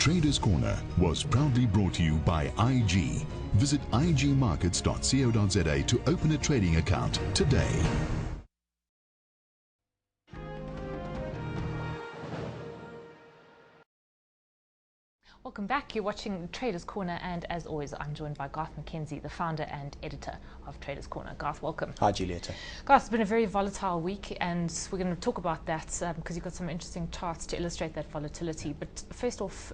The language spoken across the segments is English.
Traders Corner was proudly brought to you by IG. Visit igmarkets.co.za to open a trading account today. Welcome back. You're watching Traders Corner, and as always, I'm joined by Garth McKenzie, the founder and editor of Traders Corner. Garth, welcome. Hi, Julieta. Garth, it's been a very volatile week, and we're going to talk about that because you've got some interesting charts to illustrate that volatility. But first off,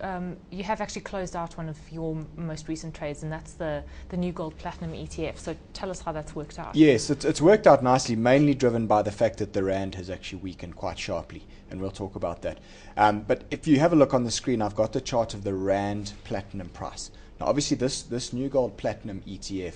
you have actually closed out one of your most recent trades, and that's the new gold platinum ETF. So tell us how that's worked out. Yes, it's worked out nicely, mainly driven by the fact that the rand has actually weakened quite sharply, and we'll talk about that. But if you have a look on the screen, I've got the chart of the rand platinum price. Now, obviously, this new gold platinum ETF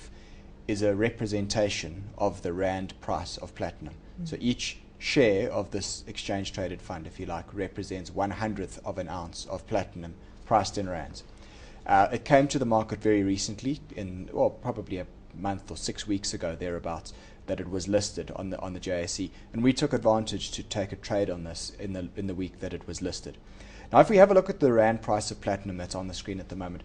is a representation of the rand price of platinum. So each share of this exchange traded fund, if you like, represents 1/100th of an ounce of platinum priced in rands. It came to the market very recently, probably a month or 6 weeks ago, thereabouts, that it was listed on the JSE, and we took advantage to take a trade on this in the week that it was listed. Now, if we have a look at the rand price of platinum that's on the screen at the moment,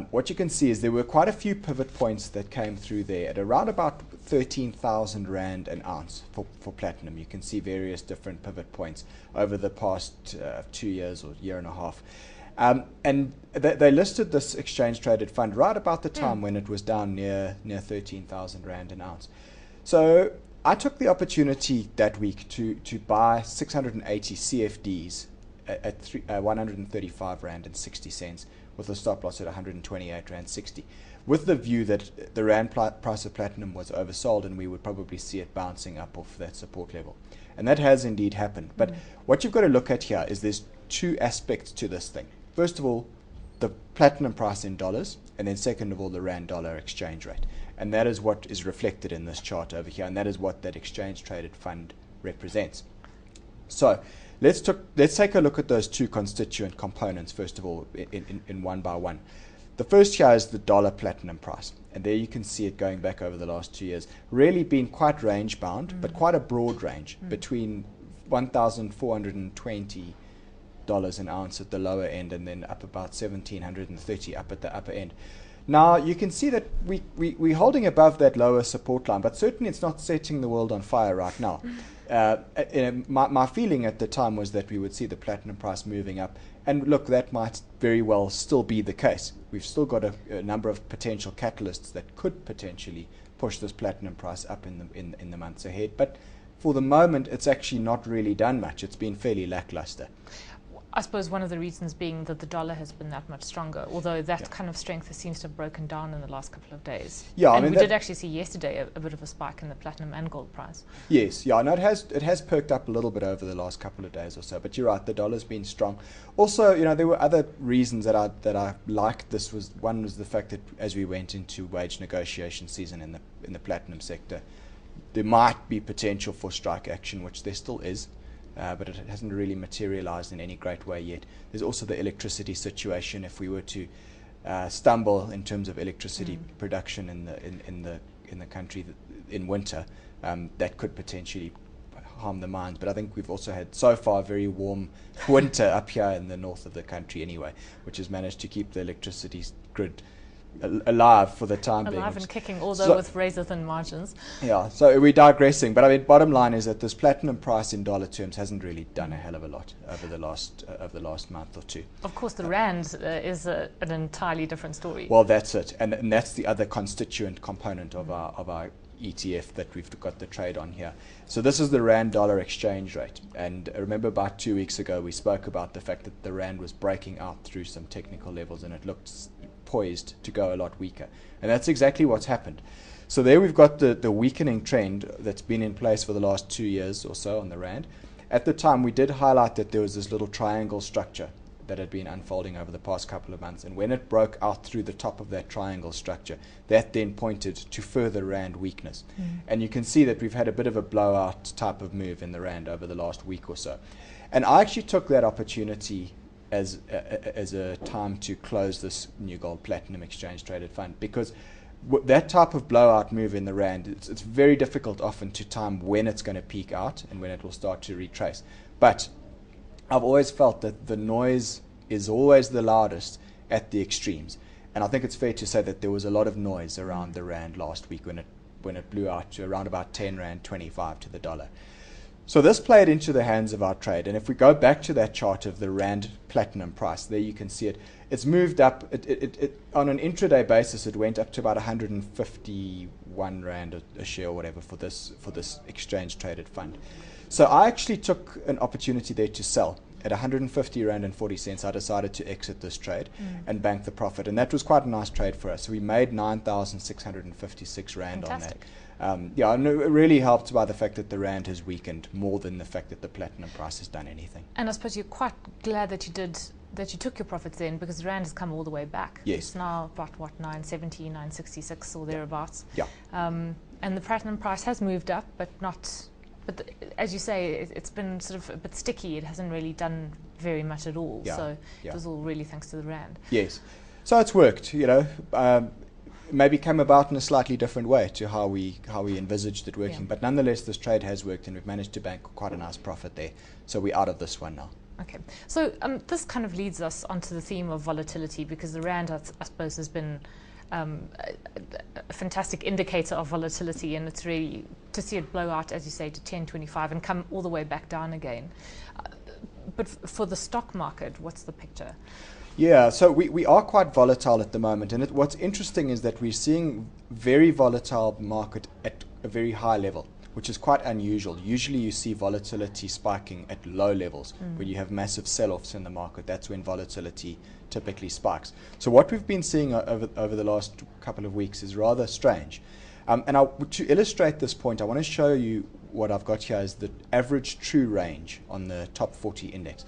what you can see is there were quite a few pivot points that came through there at around about 13,000 rand an ounce for platinum. You can see various different pivot points over the past 2 years or year and a half. And they listed this exchange traded fund right about the time when it was down near 13,000 rand an ounce. So I took the opportunity that week to buy 680 CFDs at 135 rand and 60 cents with a stop loss at 128 rand 60, with the view that the rand price of platinum was oversold and we would probably see it bouncing up off that support level. And that has indeed happened. But what you've got to look at here is there's two aspects to this thing. First of all, the platinum price in dollars, and then second of all, the rand dollar exchange rate. And that is what is reflected in this chart over here, and that is what that exchange traded fund represents. So let's take a look at those two constituent components, first of all, in one by one. The first here is the dollar platinum price, and there you can see it going back over the last 2 years, really been quite range bound, but quite a broad range between $1,420 an ounce at the lower end, and then up about 1,730 up at the upper end. Now you can see that we're holding above that lower support line, but certainly it's not setting the world on fire right now. My feeling at the time was that we would see the platinum price moving up, and look, that might very well still be the case. We've still got a number of potential catalysts that could potentially push this platinum price up in the months ahead, but for the moment it's actually not really done much. It's been fairly lackluster. I suppose one of the reasons being that the dollar has been that much stronger, although that kind of strength seems to have broken down in the last couple of days. Yeah, and we did actually see yesterday a bit of a spike in the platinum and gold price. Yes, yeah, no, it has perked up a little bit over the last couple of days or so. But you're right, the dollar's been strong. Also, there were other reasons that I liked this. One was the fact that as we went into wage negotiation season in the platinum sector, there might be potential for strike action, which there still is. But it hasn't really materialized in any great way yet. There's also the electricity situation. If we were to stumble in terms of electricity production in the country in winter, that could potentially harm the mines. But I think we've also had so far a very warm winter up here in the north of the country anyway, which has managed to keep the electricity grid alive for the time being. Alive and kicking, although with razor thin margins. Yeah, so we're digressing, but I mean, bottom line is that this platinum price in dollar terms hasn't really done a hell of a lot over the last month or two. Of course, the rand is an entirely different story. Well, that's it, and that's the other constituent component of our ETF that we've got the trade on here. So this is the rand dollar exchange rate, and remember about 2 weeks ago we spoke about the fact that the rand was breaking out through some technical levels and it looked poised to go a lot weaker, and that's exactly what's happened. So there we've got the weakening trend that's been in place for the last 2 years or so on the rand. At the time we did highlight that there was this little triangle structure that had been unfolding over the past couple of months, and when it broke out through the top of that triangle structure, that then pointed to further rand weakness. And you can see that we've had a bit of a blowout type of move in the rand over the last week or so, and I actually took that opportunity as a time to close this new gold platinum exchange traded fund, because that type of blowout move in the rand, it's very difficult often to time when it's going to peak out and when it will start to retrace. But I've always felt that the noise is always the loudest at the extremes. And I think it's fair to say that there was a lot of noise around the rand last week when it blew out to around about 10 rand 25 to the dollar. So this played into the hands of our trade. And if we go back to that chart of the rand platinum price, there you can see it. It's moved up. It on an intraday basis, it went up to about 151 rand a share or whatever for this exchange traded fund. So I actually took an opportunity there to sell. At 150 rand and 40 cents, I decided to exit this trade and bank the profit. And that was quite a nice trade for us. So we made 9,656 rand Fantastic. on that. And it really helped by the fact that the rand has weakened more than the fact that the platinum price has done anything. And I suppose you're quite glad that you took your profits then, because the rand has come all the way back. Yes. It's now about 970, 966 or thereabouts. Yeah. And the platinum price has moved up, but not. But as you say, it's been sort of a bit sticky. It hasn't really done very much at all. Yeah, So yeah. it was all really thanks to the rand. Yes. So it's worked, maybe came about in a slightly different way to how we envisaged it working. Yeah. But nonetheless, this trade has worked and we've managed to bank quite a nice profit there. So we're out of this one now. Okay. So this kind of leads us onto the theme of volatility, because the rand, I suppose, has been a fantastic indicator of volatility, and it's really to see it blow out, as you say, to 10.25 and come all the way back down again. But for the stock market, what's the picture? Yeah, so we are quite volatile at the moment, and what's interesting is that we're seeing very volatile market at a very high level, which is quite unusual. Usually you see volatility spiking at low levels. When you have massive sell-offs in the market, that's when volatility typically spikes. So what we've been seeing over the last couple of weeks is rather strange. To illustrate this point, I want to show you what I've got here is the average true range on the top 40 index.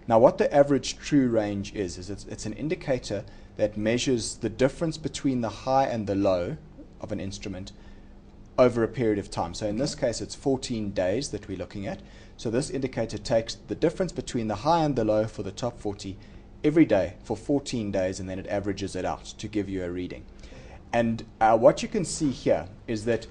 Now, what the average true range is it's an indicator that measures the difference between the high and the low of an instrument over a period of time. So in this case, it's 14 days that we're looking at. So this indicator takes the difference between the high and the low for the top 40 every day for 14 days, and then it averages it out to give you a reading. And what you can see here is that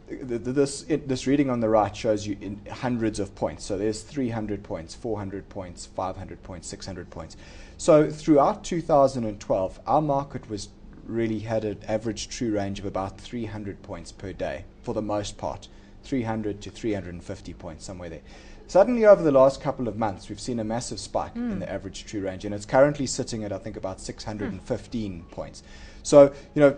this reading on the right shows you in hundreds of points. So there's 300 points, 400 points, 500 points, 600 points. So throughout 2012, our market really had an average true range of about 300 points per day for the most part, 300 to 350 points, somewhere there. Suddenly, over the last couple of months, we've seen a massive spike in the average true range, and it's currently sitting at, I think, about 615 points. So,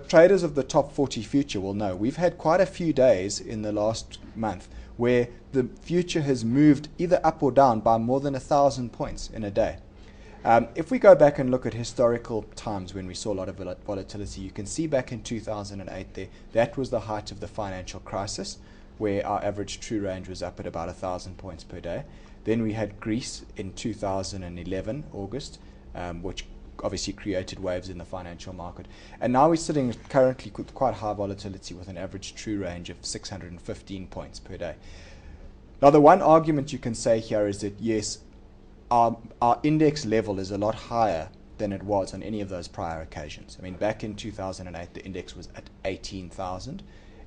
traders of the top 40 future will know we've had quite a few days in the last month where the future has moved either up or down by more than 1,000 points in a day. If we go back and look at historical times when we saw a lot of volatility, you can see back in 2008 there, that was the height of the financial crisis, where our average true range was up at about 1,000 points per day. Then we had Greece in 2011, August, which obviously created waves in the financial market. And now we're sitting currently with quite high volatility with an average true range of 615 points per day. Now, the one argument you can say here is that, yes, our index level is a lot higher than it was on any of those prior occasions. I mean, back in 2008, the index was at 18,000.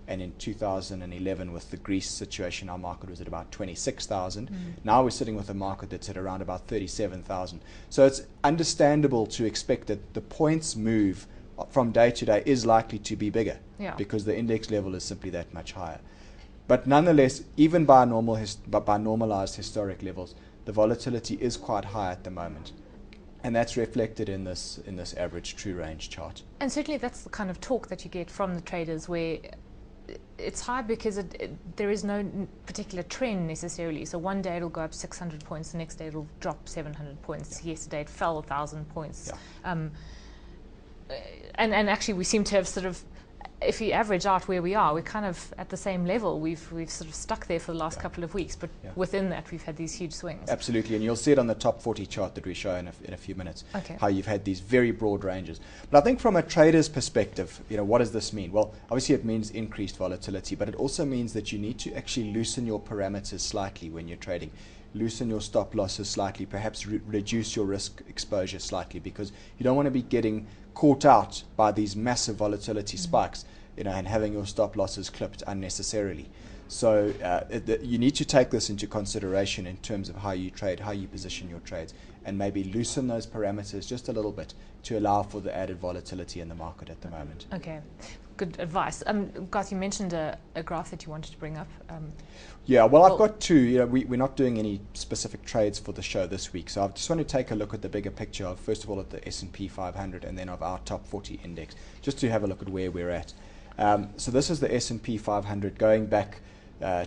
And in 2011, with the Greece situation, our market was at about 26,000. Now we're sitting with a market that's at around about 37,000. So it's understandable to expect that the points move from day to day is likely to be bigger, because the index level is simply that much higher. But nonetheless, even by normalized historic levels, the volatility is quite high at the moment. And that's reflected in this average true range chart. And certainly that's the kind of talk that you get from the traders, where it's high because there is no particular trend necessarily. So one day it'll go up 600 points, the next day it'll drop 700 points. Yesterday it fell 1,000 points. And actually we seem to have sort of, if you average out where we are, we're kind of at the same level. We've sort of stuck there for the last couple of weeks, but within that we've had these huge swings. Absolutely, and you'll see it on the top 40 chart that we show in a few minutes, how you've had these very broad ranges. But I think from a trader's perspective, what does this mean? Well, obviously it means increased volatility, but it also means that you need to actually loosen your parameters slightly when you're trading. Loosen your stop losses slightly, perhaps reduce your risk exposure slightly, because you don't want to be getting caught out by these massive volatility spikes, and having your stop losses clipped unnecessarily. So you need to take this into consideration in terms of how you trade, how you position your trades, and maybe loosen those parameters just a little bit to allow for the added volatility in the market at the moment. Okay, good advice. Garth, you mentioned a graph that you wanted to bring up. Yeah, well, I've got two. You know, we're not doing any specific trades for the show this week, so I just want to take a look at the bigger picture of, first of all, at the S&P 500 and then of our top 40 index, just to have a look at where we're at. So this is the S&P 500 going back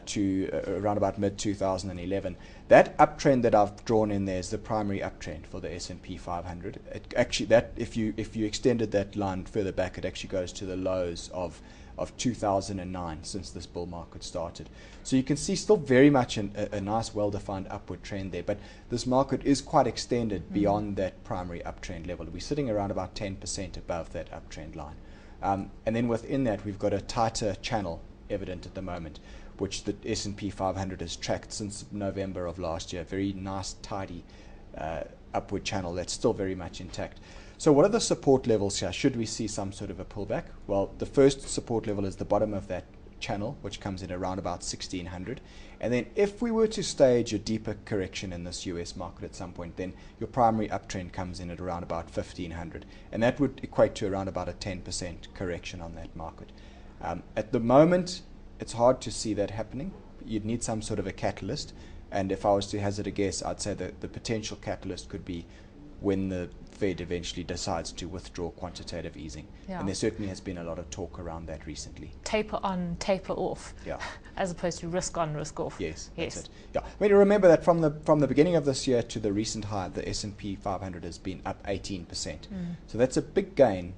to around about mid-2011. That uptrend that I've drawn in there is the primary uptrend for the S&P 500. It actually, that if you extended that line further back, it actually goes to the lows of 2009, since this bull market started. So you can see still very much a nice, well-defined upward trend there, but this market is quite extended beyond that primary uptrend level. We're sitting around about 10% above that uptrend line. And then within that, we've got a tighter channel evident at the moment, which the S&P 500 has tracked since November of last year. Very nice, tidy upward channel that's still very much intact. So what are the support levels here? Should we see some sort of a pullback? Well, the first support level is the bottom of that channel, which comes in around about 1600. And then if we were to stage a deeper correction in this US market at some point, then your primary uptrend comes in at around about 1500. And that would equate to around about a 10% correction on that market. At the moment, it's hard to see that happening. You'd need some sort of a catalyst. And if I was to hazard a guess, I'd say that the potential catalyst could be when the Fed eventually decides to withdraw quantitative easing. Yeah. And there certainly has been a lot of talk around that recently. Taper on, taper off. Yeah. As opposed to risk on, risk off. Yes, Yes. that's it. Yeah. I mean, remember that from the beginning of this year to the recent high, the S&P 500 has been up 18%. So that's a big gain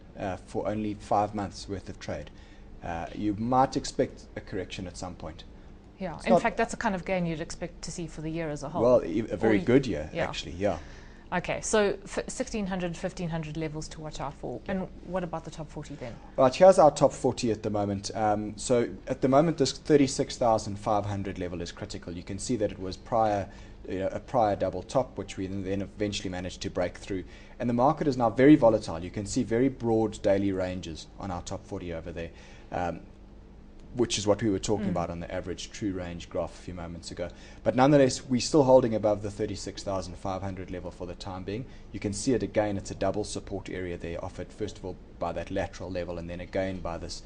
for only 5 months worth of trade. You might expect a correction at some point. Yeah. It's In not- fact, that's the kind of gain you'd expect to see for the year as a whole. Well, a very good year, Yeah. actually, yeah. Okay, so 1600, 1500 levels to watch out for. And what about the top 40 then? Right, here's our top 40 at the moment. So at the moment, this 36,500 level is critical. You can see that it was a prior double top, which we then eventually managed to break through. And the market is now very volatile. You can see very broad daily ranges on our top 40 over there, which is what we were talking about on the average true range graph a few moments ago. But nonetheless, we're still holding above the 36,500 level for the time being. You can see it again, it's a double support area there, offered first of all by that lateral level and then again by this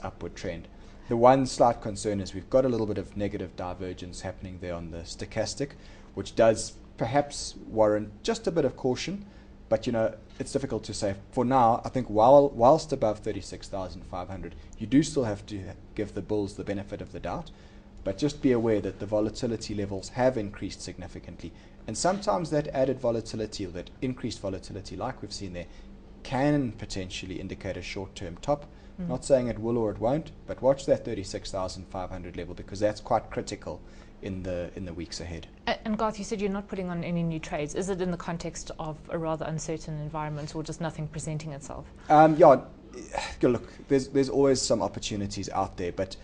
upward trend. The one slight concern is we've got a little bit of negative divergence happening there on the stochastic, which does perhaps warrant just a bit of caution. But, you know, it's difficult to say. For now, I think whilst above 36,500, you do still have to give the bulls the benefit of the doubt. But just be aware that the volatility levels have increased significantly. And sometimes that added volatility, or that increased volatility like we've seen there, can potentially indicate a short-term top. Not saying it will or it won't, but watch that 36,500 level, because that's quite critical in the weeks ahead. And Garth, you said you're not putting on any new trades. Is it in the context of a rather uncertain environment or just nothing presenting itself? Yeah, look, there's always some opportunities out there, but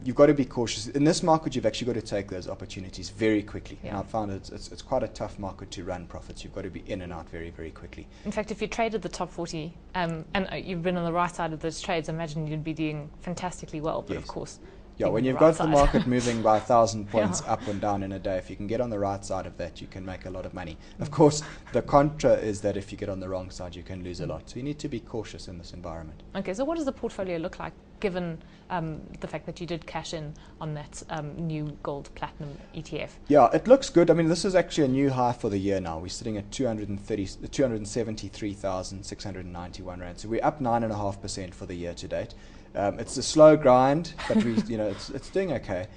you've got to be cautious. In this market, you've actually got to take those opportunities very quickly. Yeah. And I've found it's quite a tough market to run profits. You've got to be in and out very, very quickly. In fact, if you traded the top 40 and you've been on the right side of those trades, I imagine you'd be doing fantastically well. But Yes. of course, Yeah, when the you've right got the side. market moving by 1,000 points Yeah. up and down in a day, if you can get on the right side of that, you can make a lot of money. Of course, the contra is that if you get on the wrong side, you can lose a lot. So you need to be cautious in this environment. Okay, so what does the portfolio look like, given the fact that you did cash in on that new gold platinum ETF? Yeah, it looks good. I mean, this is actually a new high for the year now. We're sitting at 273,691 rand. So we're up 9.5% for the year to date. It's a slow grind, but it's doing okay.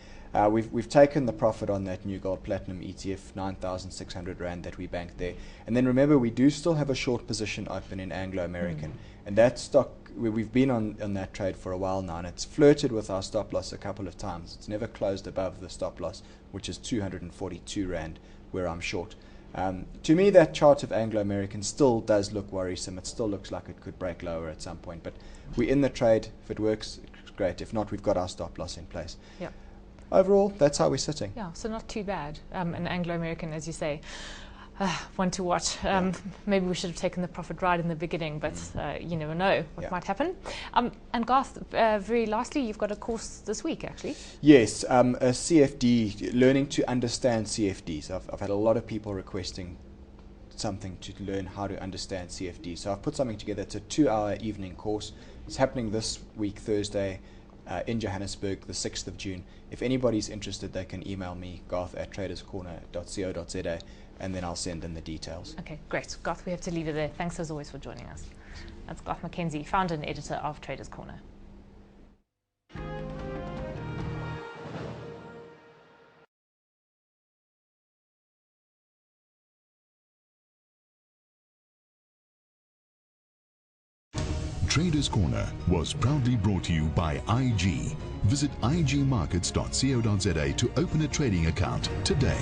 We've taken the profit on that new gold platinum ETF, 9,600 rand that we banked there. And then remember, we do still have a short position open in Anglo American, and that stock, we've been on that trade for a while now, and it's flirted with our stop loss a couple of times. It's never closed above the stop loss, which is 242 rand, where I'm short. To me, that chart of Anglo American still does look worrisome. It still looks like it could break lower at some point, but we're in the trade. If it works, great. If not, we've got our stop loss in place. Yeah. Overall, that's how we're sitting. Yeah, so not too bad. And Anglo American, as you say, one to watch. Maybe we should have taken the profit right in the beginning, but you never know what might happen. And Garth, very lastly, you've got a course this week, actually. Yes, a CFD, learning to understand CFDs. I've had a lot of people requesting something to learn how to understand CFD. So I've put something together. It's a 2-hour evening course. It's happening this week, Thursday, in Johannesburg, the 6th of June. If anybody's interested, they can email me, garth@traderscorner.co.za, and then I'll send them the details. Okay, great. Garth, we have to leave it there. Thanks as always for joining us. That's Garth McKenzie, founder and editor of Traders Corner. Traders Corner was proudly brought to you by IG. Visit igmarkets.co.za to open a trading account today.